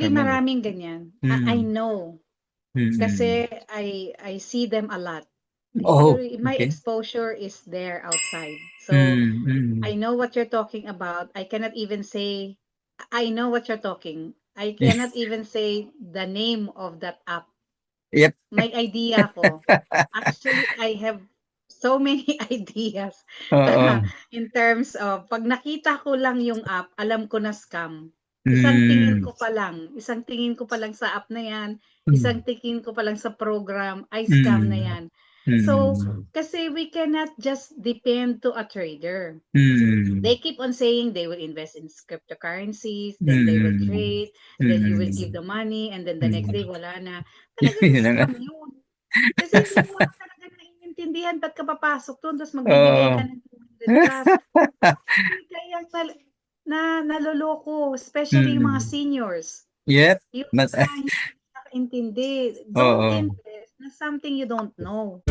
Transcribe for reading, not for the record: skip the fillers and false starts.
Actually, platform yan, eh. maraming ganyan. I Mm. know Mm. kasi I see them a lot. Oh, My okay. exposure is there outside. So Mm, I mm. know what you're talking about. I cannot even say I know what you're talking. I cannot even say the name of that app. Yep. May idea ko. Actually, I have so many ideas Oo. in terms of 'pag nakita ko lang yung app, alam ko na scam. Hmm. Isang tingin ko pa lang sa app na 'yan, isang Hmm. tingin ko pa lang sa program ay scam na Mm. 'yan. So, Mm. kasi we cannot just depend to a trader. Mm. They keep on saying they will invest in cryptocurrencies, then they will Mm. trade, then you will give Mm. the money, and then the next Mm. day wala na. Talagang Yun na nga. scam yun. Kasi hindi mo naman talaga naiintindihan ba't ka papasok dun tapos magbibigay ka Oo. ng 200 plus. Hindi kaya naloloko, especially yung mga Mm. seniors. Yep. Yung Mas mga hindi nakakaintindi. Don't oo. invest na something you don't know.